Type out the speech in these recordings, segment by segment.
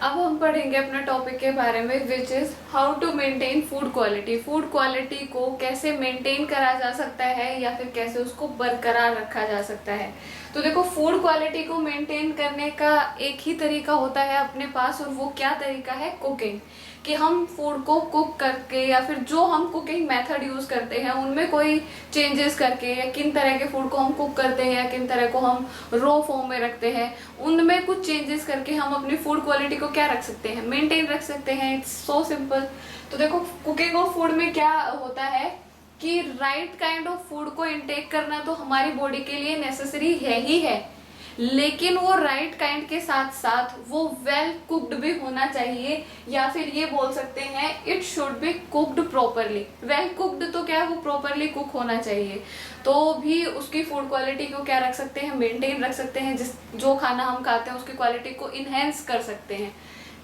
अब हम पढ़ेंगे अपना टॉपिक के बारे में which is how to maintain food quality. Food quality को कैसे मेंटेन करा जा सकता है या फिर कैसे उसको बरकरार रखा जा सकता है। तो देखो, फूड क्वालिटी को मेंटेन करने का एक ही तरीका होता है अपने पास, और वो क्या तरीका है? कुकिंग। कि हम फूड को कुक करके या फिर जो हम कुकिंग मेथड यूज करते हैं उनमें कोई चेंजेस करके, या किन तरह के फूड को हम कुक करते हैं या किन तरह को हम रो फॉर्म में रखते हैं, उनमें कुछ चेंजेस करके हम अपनी फूड क्वालिटी को क्या रख सकते हैं? मेंटेन रख सकते हैं। It's so simple. तो देखो, कुकिंग ऑफ फूड में क्या होता है कि राइट काइंड ऑफ फूड को इनटेक करना तो हमारी बॉडी के लिए नेसेसरी है ही है, लेकिन वो राइट काइंड के साथ साथ वो वेल कुक्ड भी होना चाहिए, या फिर ये बोल सकते हैं it should be cooked properly. Well cooked तो क्या है, वो प्रॉपरली कुक होना चाहिए, तो भी उसकी फूड क्वालिटी को क्या रख सकते हैं? मेंटेन रख सकते हैं। जो खाना हम खाते हैं उसकी क्वालिटी को इनहेंस कर सकते हैं,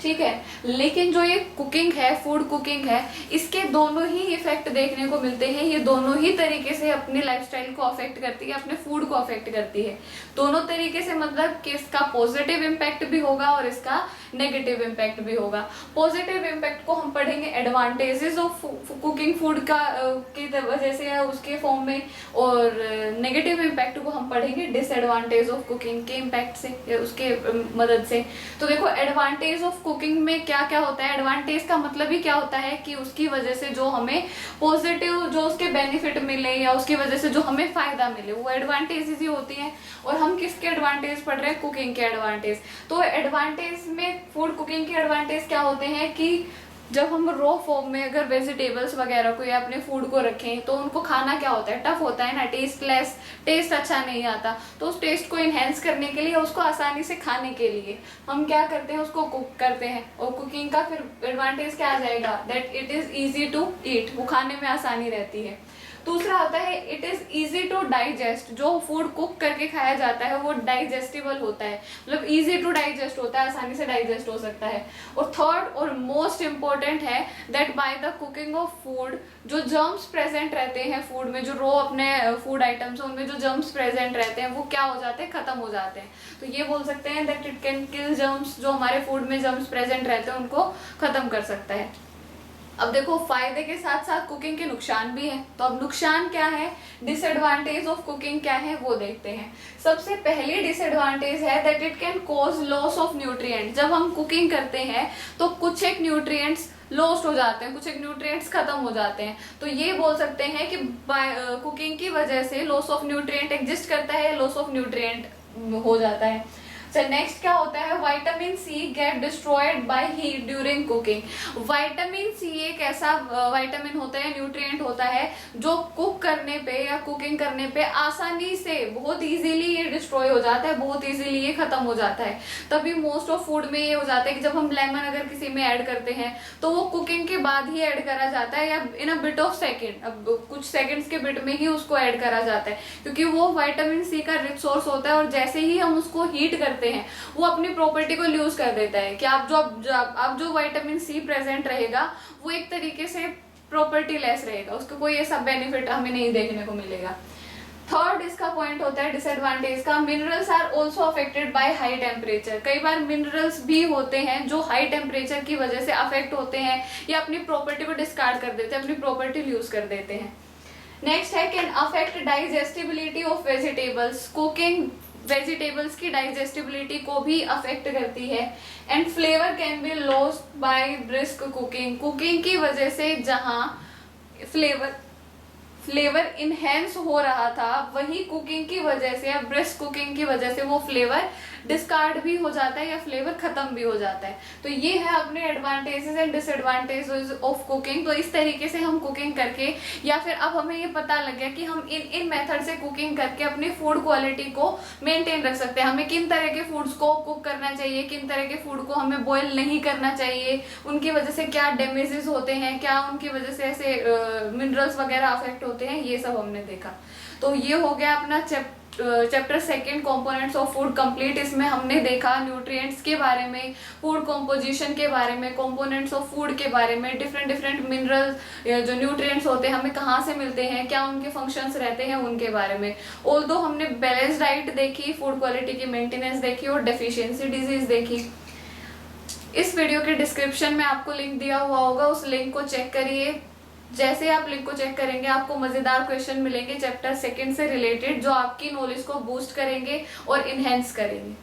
ठीक है। लेकिन जो ये कुकिंग है, फूड कुकिंग है, इसके दोनों ही इफेक्ट देखने को मिलते हैं। ये दोनों ही तरीके से अपनी लाइफस्टाइल को अफेक्ट करती है, अपने फूड को अफेक्ट करती है। दोनों तरीके से मतलब कि इसका पॉजिटिव इम्पैक्ट भी होगा और इसका नेगेटिव इम्पैक्ट भी होगा। पॉजिटिव इम्पैक्ट को हम पढ़ेंगे एडवांटेजेस ऑफ कुकिंग फूड का की वजह से या उसके फॉर्म में, और नेगेटिव इम्पैक्ट को हम पढ़ेंगे डिसएडवांटेज ऑफ कुकिंग के इम्पैक्ट से या उसके मदद से। तो देखो, एडवांटेज ऑफ कुकिंग में क्या क्या होता है? एडवांटेज का मतलब ही क्या होता है कि उसकी वजह से जो हमें पॉजिटिव जो उसके बेनिफिट मिले या उसकी वजह से जो हमें फायदा मिले, वो एडवांटेजेस ही होती हैं। और हम किसके एडवांटेज पढ़ रहे हैं? कुकिंग के एडवांटेज। तो एडवांटेज में फूड कुकिंग के एडवांटेज क्या होते हैं कि जब हम रॉ फॉर्म में अगर वेजिटेबल्स वगैरह को या अपने फूड को रखें तो उनको खाना क्या होता है? टफ होता है ना, टेस्टलेस, टेस्ट अच्छा नहीं आता। तो उस टेस्ट को इनहेंस करने के लिए, उसको आसानी से खाने के लिए हम क्या करते हैं? उसको कुक करते हैं। और कुकिंग का फिर एडवांटेज क्या आ जाएगा? That it is easy to eat, वो खाने में आसानी रहती है। दूसरा आता है it is easy to digest. जो फूड कुक करके खाया जाता है वो डाइजेस्टिबल होता है, मतलब इजी टू डाइजेस्ट होता है, आसानी से डाइजेस्ट हो सकता है। और थर्ड और मोस्ट इंपॉर्टेंट है that by the cooking of food, जो जर्म्स प्रेजेंट रहते हैं फूड में, जो रो अपने फूड आइटम्स उनमें जो जर्म्स प्रेजेंट रहते हैं वो क्या हो जाते हैं? खत्म हो जाते हैं। तो ये बोल सकते हैं that it can kill germs. जो हमारे फूड में जर्म्स प्रेजेंट रहते हैं उनको खत्म कर सकता है। अब देखो, फायदे के साथ साथ कुकिंग के नुकसान भी हैं। तो अब नुकसान क्या है, डिसएडवांटेज ऑफ कुकिंग क्या है, वो देखते हैं। सबसे पहली डिसएडवांटेज है that it can cause loss of nutrient. जब हम कुकिंग करते हैं तो कुछ एक न्यूट्रिएंट्स लॉस्ट हो जाते हैं, कुछ एक न्यूट्रिएंट्स खत्म हो जाते हैं। तो ये बोल सकते हैं कि कुकिंग की वजह से लॉस ऑफ न्यूट्रिएंट एग्जिस्ट करता है, लॉस ऑफ न्यूट्रिएंट हो जाता है। नेक्स्ट क्या होता है? Vitamin C get destroyed by heat during cooking. Vitamin C एक ऐसा विटामिन होता है, न्यूट्रिएंट होता है, जो कुक करने पे या कुकिंग करने पे आसानी से बहुत इजीली ये डिस्ट्रॉय हो जाता है, बहुत इजीली ये खत्म हो जाता है। तभी मोस्ट ऑफ फूड में ये हो जाता है कि जब हम लेमन अगर किसी में ऐड करते हैं तो वो कुकिंग के बाद ही ऐड करा जाता है, या इन अ बिट ऑफ सेकेंड, अब कुछ सेकेंड्स के बिट में ही उसको ऐड करा जाता है, क्योंकि वो विटामिन सी का रिच सोर्स होता है। और जैसे ही हम उसको हीट करते हैं वो अपनी प्रॉपर्टी को लूज कर देता है कि आप जो विटामिन सी प्रेजेंट रहेगा वो एक तरीके से प्रॉपर्टी लेस रहेगा, उसका कोई ऐसा बेनिफिट हमें नहीं देखने को मिलेगा। थर्ड इसका पॉइंट होता है डिसएडवांटेज का, minerals are also affected by high temperature. कई बार मिनरल्स भी होते हैं जो हाई टेम्परेचर की वजह से अफेक्ट होते हैं या अपनी प्रॉपर्टी को डिस्कार्ड कर देते हैं, अपनी प्रॉपर्टी लूज कर देते हैं। नेक्स्ट है can affect digestibility of vegetables. Cooking vegetables की डाइजेस्टिबिलिटी को भी अफेक्ट करती है। And flavour can be lost by brisk cooking. Cooking की वजह से जहां फ्लेवर इनहेंस हो रहा था, वही कुकिंग की वजह से या ब्रिस्क कुकिंग की वजह से वो फ्लेवर डिस्कार्ड भी हो जाता है या फ्लेवर खत्म भी हो जाता है। तो ये है अपने advantages and disadvantages of cooking. तो इस तरीके से हम कुकिंग करके, या फिर अब हमें ये पता लग गया कि हम इन मेथड से कुकिंग करके अपनी फूड क्वालिटी को मेंटेन रख सकते हैं। हमें किन तरह के फूड्स को कुक करना चाहिए, किन तरह के फूड को हमें बॉयल नहीं करना चाहिए, उनकी वजह से क्या डैमेजेस होते हैं, क्या उनकी वजह से ऐसे मिनरल्स वगैरह अफेक्ट होते हैं, ये सब हमने देखा। तो ये हो गया अपना chapter second components of food complete. इसमें हमने देखा न्यूट्रिएंट्स के बारे में, फूड कंपोजिशन के बारे में, कंपोनेंट्स ऑफ फूड के बारे में, डिफरेंट मिनरल जो न्यूट्रिएंट्स होते हैं हमें कहाँ से मिलते हैं, क्या उनके फंक्शंस रहते हैं, उनके बारे में। ऑल्दो हमने बैलेंस डाइट देखी, फूड क्वालिटी की मेंटेनेंस देखी और डेफिशिएंसी डिजीज देखी। इस वीडियो के डिस्क्रिप्शन में आपको लिंक दिया हुआ होगा, उस लिंक को चेक करिए। जैसे आप लिंक को चेक करेंगे आपको मजेदार क्वेश्चन मिलेंगे चैप्टर 2 से रिलेटेड, जो आपकी नॉलेज को बूस्ट करेंगे और इनहेंस करेंगे।